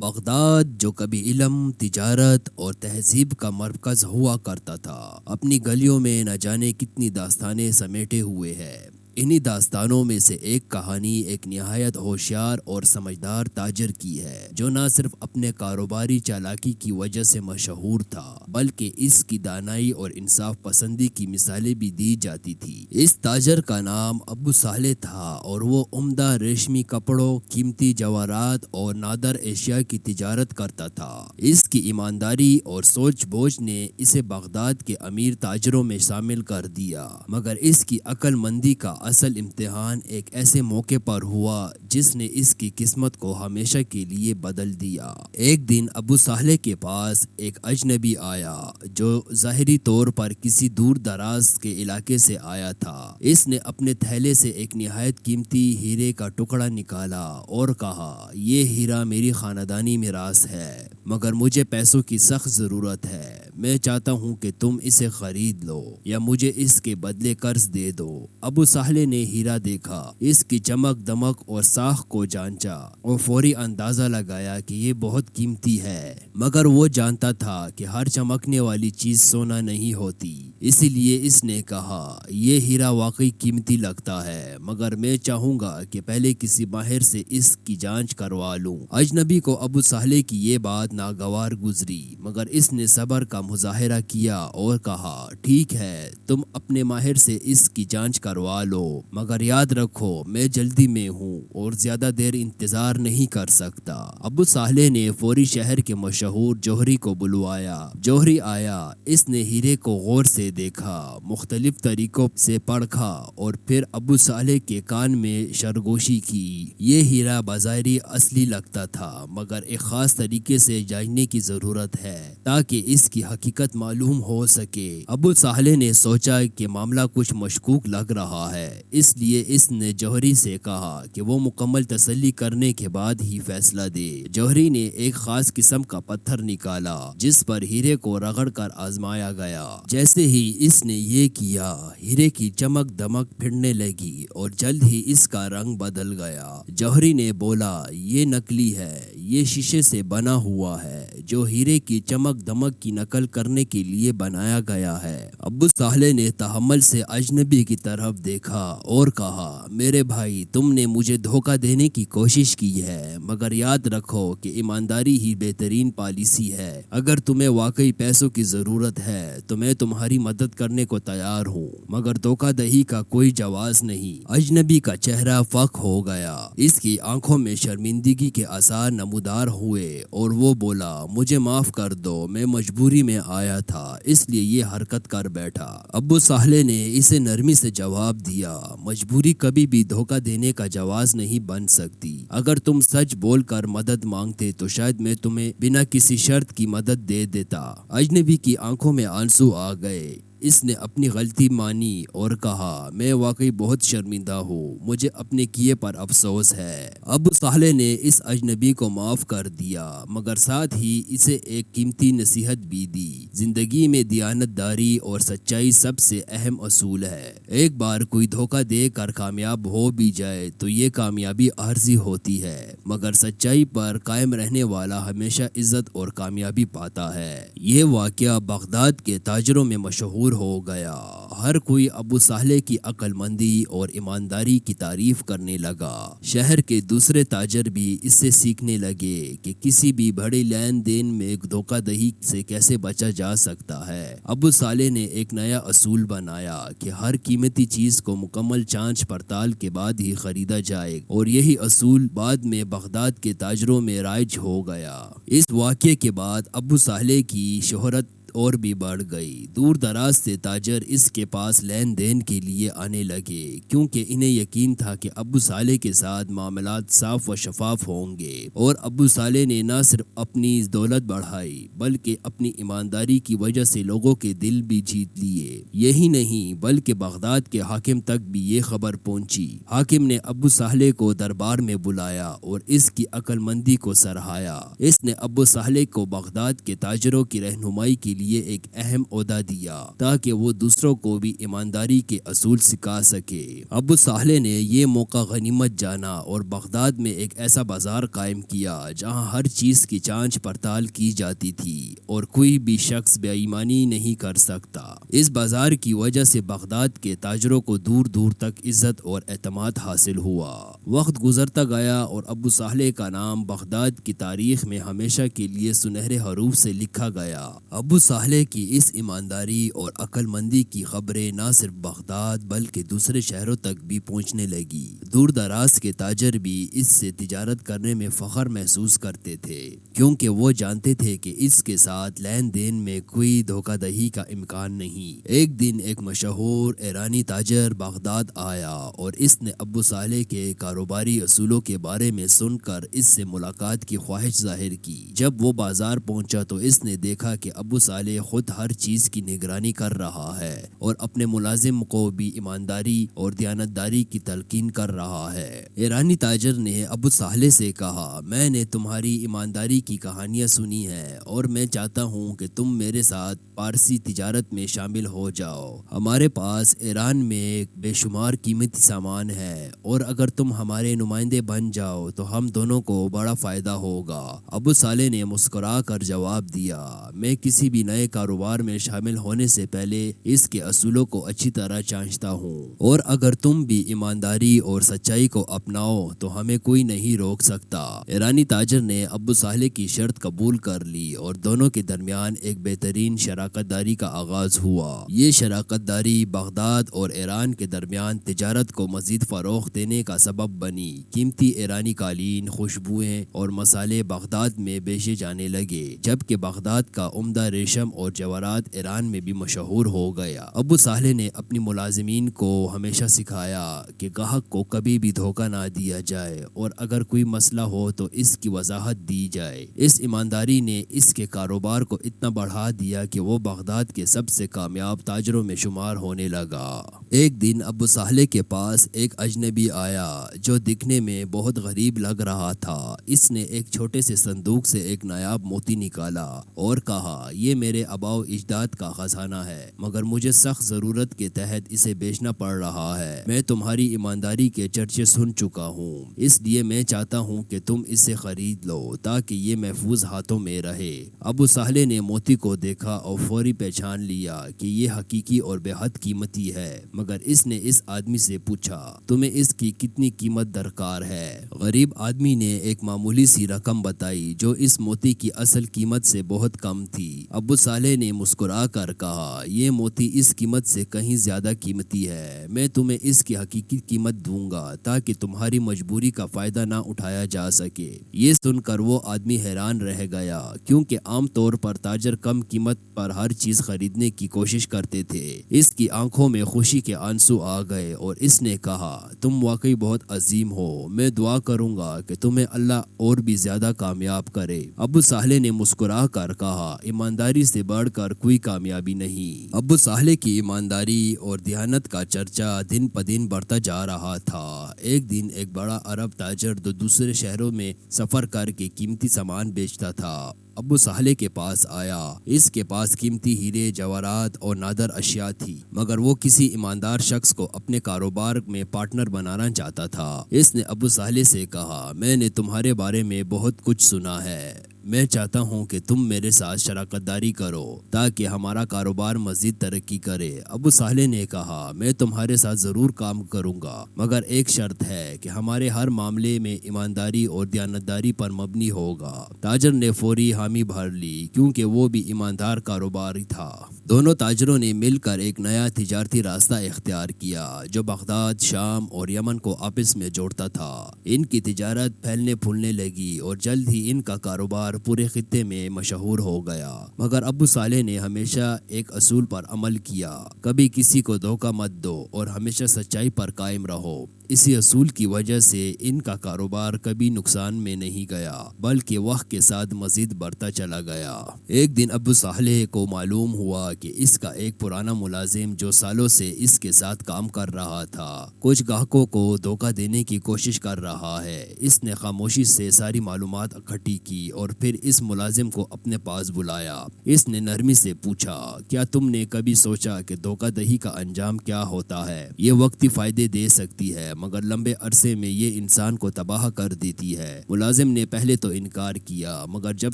Baghdad جو کبھی علم، تجارت اور تہذیب کا مرکز ہوا کرتا تھا، اپنی گلیوں میں نہ جانے کتنی داستانیں سمیٹے ہوئے ہے۔ انہی داستانوں میں سے ایک کہانی ایک نہایت ہوشیار اور سمجھدار تاجر کی ہے، جو نہ صرف اپنے کاروباری چالاکی کی وجہ سے مشہور تھا، بلکہ اس کی دانائی اور انصاف پسندی کی مثالیں بھی دی جاتی تھی۔ اس تاجر کا نام ابو صالح تھا اور وہ عمدہ ریشمی کپڑوں، قیمتی جواہرات اور نادر اشیاء کی تجارت کرتا تھا۔ اس کی ایمانداری اور سوچ بوجھ نے اسے بغداد کے امیر تاجروں میں شامل کر دیا، مگر اس کی عقل مندی کا اصل امتحان ایک ایسے موقع پر ہوا جس نے اس کی قسمت کو ہمیشہ کے لیے بدل دیا۔ ایک دن ابو صالح کے پاس ایک اجنبی آیا جو ظاہری طور پر کسی دور دراز کے علاقے سے آیا تھا۔ اس نے اپنے تھیلے سے ایک نہایت قیمتی ہیرے کا ٹکڑا نکالا اور کہا، یہ ہیرا میری خاندانی میراث ہے، مگر مجھے پیسوں کی سخت ضرورت ہے۔ میں چاہتا ہوں کہ تم اسے خرید لو یا مجھے اس کے بدلے قرض دے دو۔ ابو صالح نے ہیرا دیکھا، اس کی چمک دمک اور ساخت کو جانچا اور فوری اندازہ لگایا کہ یہ بہت قیمتی ہے، مگر وہ جانتا تھا کہ ہر چمکنے والی چیز سونا نہیں ہوتی، اسی لیے اس نے کہا، یہ ہیرا واقعی قیمتی لگتا ہے، مگر میں چاہوں گا کہ پہلے کسی ماہر سے اس کی جانچ کروا لوں۔ اجنبی کو ابو صالح کی یہ بات ناگوار گزری، مگر اس نے صبر کا مظاہرہ کیا اور کہا، ٹھیک ہے، تم اپنے ماہر سے اس کی جانچ کروا لو، مگر یاد رکھو میں جلدی میں ہوں اور زیادہ دیر انتظار نہیں کر سکتا۔ ابو صالح نے فوری شہر کے مشہور جوہری کو بلوایا۔ جوہری آیا، اس نے ہیرے کو غور سے دیکھا، مختلف طریقوں سے پرکھا اور پھر ابو صالح کے کان میں سرگوشی کی۔ یہ ہیرا بظاہر اصلی لگتا تھا، مگر ایک خاص طریقے سے جانچنے کی ضرورت ہے تاکہ اس کی حقیقت معلوم ہو سکے۔ ابو صالح نے سوچا کہ معاملہ کچھ مشکوک لگ رہا ہے، اس لیے اس نے جوہری سے کہا کہ وہ مکمل تسلی کرنے کے بعد ہی فیصلہ دے۔ جوہری نے ایک خاص قسم کا پتھر نکالا جس پر ہیرے کو رگڑ کر آزمایا گیا۔ جیسے ہی اس نے یہ کیا، ہیرے کی چمک دمک پھرنے لگی اور جلد ہی اس کا رنگ بدل گیا۔ جوہری نے بولا، یہ نکلی ہے، یہ شیشے سے بنا ہوا ہے جو ہیرے کی چمک دمک کی نقل کرنے کے لیے بنایا گیا ہے۔ ابو صالح نے تحمل سے اجنبی کی طرف دیکھا اور کہا، میرے بھائی، تم نے مجھے دھوکہ دینے کی کوشش کی ہے، مگر یاد رکھو کہ ایمانداری ہی بہترین پالیسی ہے۔ اگر تمہیں واقعی پیسوں کی ضرورت ہے تو میں تمہاری مدد کرنے کو تیار ہوں، مگر دھوکہ دہی کا کوئی جواز نہیں۔ اجنبی کا چہرہ فاق ہو گیا، اس کی آنکھوں میں شرمندگی کے آثار نمودار ہوئے اور وہ بولا، مجھے معاف کر دو، میں مجبوری میں آیا تھا، اس لیے یہ حرکت کر بیٹھا۔ ابو صالح نے اسے نرمی سے جواب دیا، مجبوری کبھی بھی دھوکہ دینے کا جواز نہیں بن سکتی۔ اگر تم سچ بول کر مدد مانگتے تو شاید میں تمہیں بنا کسی شرط کی مدد دے دیتا۔ اجنبی کی آنکھوں میں آنسو آ گئے، اس نے اپنی غلطی مانی اور کہا، میں واقعی بہت شرمندہ ہوں، مجھے اپنے کیے پر افسوس ہے۔ ابو صالح نے اس اجنبی کو معاف کر دیا، مگر ساتھ ہی اسے ایک قیمتی نصیحت بھی دی۔ زندگی میں دیانت داری اور سچائی سب سے اہم اصول ہے۔ ایک بار کوئی دھوکہ دے کر کامیاب ہو بھی جائے تو یہ کامیابی عارضی ہوتی ہے، مگر سچائی پر قائم رہنے والا ہمیشہ عزت اور کامیابی پاتا ہے۔ یہ واقعہ بغداد کے تاجروں میں مشہور ہو گیا۔ ہر کوئی ابو صالح کی عقل مندی اور ایمانداری کی تعریف کرنے لگا۔ شہر کے دوسرے تاجر بھی اس سے سیکھنے لگے کہ کسی بھی بڑے لین دین میں دھوکہ دہی سے کیسے بچا جا سکتا ہے۔ ابو صالح نے ایک نیا اصول بنایا کہ ہر قیمتی چیز کو مکمل جانچ پڑتال کے بعد ہی خریدا جائے، اور یہی اصول بعد میں بغداد کے تاجروں میں رائج ہو گیا۔ اس واقعے کے بعد ابو صالح کی شہرت اور بھی بڑھ گئی۔ دور دراز سے تاجر اس کے پاس لین دین کے لیے آنے لگے، کیونکہ انہیں یقین تھا کہ ابو صالح کے ساتھ معاملات صاف و شفاف ہوں گے، اور ابو صالح نے نہ صرف اپنی دولت بڑھائی بلکہ اپنی ایمانداری کی وجہ سے لوگوں کے دل بھی جیت لیے۔ یہی نہیں بلکہ بغداد کے حاکم تک بھی یہ خبر پہنچی۔ حاکم نے ابو صالح کو دربار میں بلایا اور اس کی عقل مندی کو سراہا۔ اس نے ابو صالح کو بغداد کے تاجروں کی رہنمائی کے لیے لیے ایک اہم عہدہ دیا تاکہ وہ دوسروں کو بھی ایمانداری کے اصول سکھا سکے۔ ابو صالح نے یہ موقع غنیمت جانا اور بغداد میں ایک ایسا بازار قائم کیا جہاں ہر چیز کی جانچ پڑتال کی جاتی تھی اور کوئی بھی شخص بے ایمانی نہیں کر سکتا۔ اس بازار کی وجہ سے بغداد کے تاجروں کو دور دور تک عزت اور اعتماد حاصل ہوا۔ وقت گزرتا گیا اور ابو صالح کا نام بغداد کی تاریخ میں ہمیشہ کے لیے سنہرے حروف سے لکھا گیا۔ ابو صالح کی اس ایمانداری اور عقل مندی کی خبریں نہ صرف بغداد بلکہ دوسرے شہروں تک بھی پہنچنے لگی۔ دور دراز کے تاجر بھی اس سے تجارت کرنے میں فخر محسوس کرتے تھے کیونکہ وہ جانتے تھے کہ اس کے ساتھ لین دین میں کوئی دھوکہ دہی کا امکان نہیں۔ ایک دن ایک مشہور ایرانی تاجر بغداد آیا اور اس نے ابو صالح کے کاروباری اصولوں کے بارے میں سن کر اس سے ملاقات کی خواہش ظاہر کی۔ جب وہ بازار پہنچا تو اس نے دیکھا کہ ابو صالح خود ہر چیز کی نگرانی کر رہا ہے اور اپنے ملازم کو بھی ایمانداری اور دیانتداری کی تلقین کر رہا ہے۔ ایرانی تاجر نے ابو صالح سے کہا، میں نے تمہاری ایمانداری کی کہانیاں سنی ہیں اور میں چاہتا ہوں کہ تم میرے ساتھ پارسی تجارت میں شامل ہو جاؤ۔ ہمارے پاس ایران میں بے شمار قیمتی سامان ہے اور اگر تم ہمارے نمائندے بن جاؤ تو ہم دونوں کو بڑا فائدہ ہوگا۔ ابو صالح نے مسکرا کر جواب دیا، میں کسی بھی نئے کاروبار میں شامل ہونے سے پہلے اس کے اصولوں کو اچھی طرح جانچتا ہوں اور اگر تم بھی ایمانداری اور سچائی کو اپناؤ تو ہمیں کوئی نہیں روک سکتا۔ ایرانی تاجر نے ابو صالح کی شرط قبول کر لی اور دونوں کے درمیان ایک بہترین شراکت داری کا آغاز ہوا۔ یہ شراکت داری بغداد اور ایران کے درمیان تجارت کو مزید فروغ دینے کا سبب بنی۔ قیمتی ایرانی قالین، خوشبوئیں اور مسالے بغداد میں بیچے جانے لگے جبکہ بغداد کا عمدہ ریشم اور جواہرات ایران میں بھی مشہور ہو گیا۔ ابو صالح نے اپنی ملازمین کو ہمیشہ سکھایا کہ گاہک کو کبھی بھی دھوکہ نہ دیا جائے اور اگر کوئی مسئلہ ہو تو اس کی وضاحت دی جائے۔ اس ایمانداری نے اس کے کاروبار کو اتنا بڑھا دیا کہ وہ بغداد کے سب سے کامیاب تاجروں میں شمار ہونے لگا۔ ایک دن ابو صالح کے پاس ایک اجنبی آیا جو دکھنے میں بہت غریب لگ رہا تھا۔ اس نے ایک چھوٹے سے صندوق سے ایک نایاب موتی نکالا اور کہا، یہ میرے آباء و اجداد کا خزانہ ہے مگر مجھے سخت ضرورت کے تحت اسے بیچنا پڑ رہا ہے۔ میں تمہاری ایمانداری کے چرچے سن چکا ہوں، اس لیے میں چاہتا ہوں کہ تم اسے خرید لو تاکہ یہ محفوظ ہاتھوں میں رہے۔ ابو صالح نے موتی کو دیکھا اور فوری پہچان لیا کہ یہ حقیقی اور بے حد قیمتی ہے، مگر اس نے اس آدمی سے پوچھا، تمہیں اس کی کتنی قیمت درکار ہے؟ غریب آدمی نے ایک معمولی سی رقم بتائی جو اس موتی کی اصل قیمت سے بہت کم تھی۔ ابو صالح نے مسکرا کر کہا، یہ موتی اس قیمت سے کہیں زیادہ قیمتی ہے، میں تمہیں اس کی حقیقی قیمت دوں گا تاکہ تمہاری مجبوری کا فائدہ نہ اٹھایا جا سکے۔ یہ سن کر وہ آدمی حیران رہ گیا کیونکہ عام طور پر تاجر کم قیمت پر ہر چیز خریدنے کی کوشش کرتے تھے۔ اس کی آنکھوں میں خوشی کے آنسو آ گئے اور اس نے کہا، تم واقعی بہت عظیم ہو، میں دعا کروں گا کہ تمہیں اللہ اور بھی زیادہ کامیاب کرے۔ ابو صالح نے مسکرا کر کہا، ایمانداری سے بڑھ کر کوئی کامیابی نہیں۔ ابو صالح کی ایمانداری اور دیانت کا چرچا دن بدن بڑھتا جا رہا تھا۔ ایک دن ایک بڑا عرب تاجر جو دوسرے شہروں میں سفر کر کے قیمتی سامان بیچتا تھا ابو صالح کے پاس آیا۔ اس کے پاس قیمتی ہیرے، جواہرات اور نادر اشیاء تھی مگر وہ کسی ایماندار شخص کو اپنے کاروبار میں پارٹنر بنانا چاہتا تھا۔ اس نے ابو صالح سے کہا، میں نے تمہارے بارے میں بہت کچھ سنا ہے، میں چاہتا ہوں کہ تم میرے ساتھ شراکت داری کرو تاکہ ہمارا کاروبار مزید ترقی کرے۔ ابو صالح نے کہا، میں تمہارے ساتھ ضرور کام کروں گا مگر ایک شرط ہے کہ ہمارے ہر معاملے میں ایمانداری اور دیانتداری پر مبنی ہوگا۔ تاجر نے فوری حامی بھر لی کیونکہ وہ بھی ایماندار کاروباری تھا۔ دونوں تاجروں نے مل کر ایک نیا تجارتی راستہ اختیار کیا جو بغداد، شام اور یمن کو آپس میں جوڑتا تھا۔ ان کی تجارت پھیلنے پھولنے لگی اور جلد ہی ان کا کاروبار پورے خطے میں مشہور ہو گیا۔ مگر ابو صالح نے ہمیشہ ایک اصول پر عمل کیا، کبھی کسی کو دھوکہ مت دو اور ہمیشہ سچائی پر قائم رہو۔ اسی اصول کی وجہ سے ان کا کاروبار کبھی نقصان میں نہیں گیا بلکہ وقت کے ساتھ مزید بڑھتا چلا گیا۔ ایک دن ابو صالح کو معلوم ہوا کہ اس کا ایک پرانا ملازم جو سالوں سے اس کے ساتھ کام کر رہا تھا کچھ گاہکوں کو دھوکہ دینے کی کوشش کر رہا ہے۔ اس نے خاموشی سے ساری معلومات اکٹھی کی اور پھر اس ملازم کو اپنے پاس بلایا۔ اس نے نرمی سے پوچھا، کیا تم نے کبھی سوچا کہ دھوکہ دہی کا انجام کیا ہوتا ہے؟ یہ وقتی فائدے دے سکتی ہے مگر لمبے عرصے میں یہ انسان کو تباہ کر دیتی ہے۔ ملازم نے پہلے تو انکار کیا مگر جب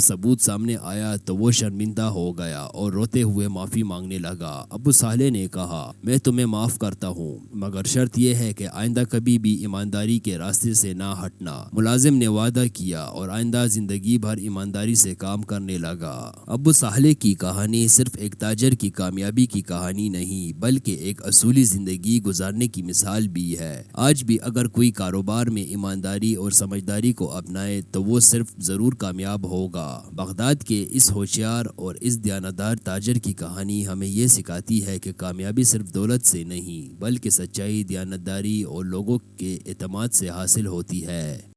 ثبوت سامنے آیا تو وہ شرمندہ ہو گیا اور روتے ہوئے معافی مانگنے لگا۔ ابو صالح نے کہا، میں تمہیں معاف کرتا ہوں مگر شرط یہ ہے کہ آئندہ کبھی بھی ایمانداری کے راستے سے نہ ہٹنا۔ ملازم نے وعدہ کیا اور آئندہ زندگی بھر ایمانداری سے کام کرنے لگا۔ ابو صالح کی کہانی صرف ایک تاجر کی کامیابی کی کہانی نہیں بلکہ ایک اصولی زندگی گزارنے کی مثال بھی ہے۔ آج بھی اگر کوئی کاروبار میں ایمانداری اور سمجھداری کو اپنائے تو وہ صرف ضرور کامیاب ہوگا۔ بغداد کے اس ہوشیار اور اس دیانتدار تاجر کی کہانی ہمیں یہ سکھاتی ہے کہ کامیابی صرف دولت سے نہیں بلکہ سچائی، دیانتداری اور لوگوں کے اعتماد سے حاصل ہوتی ہے۔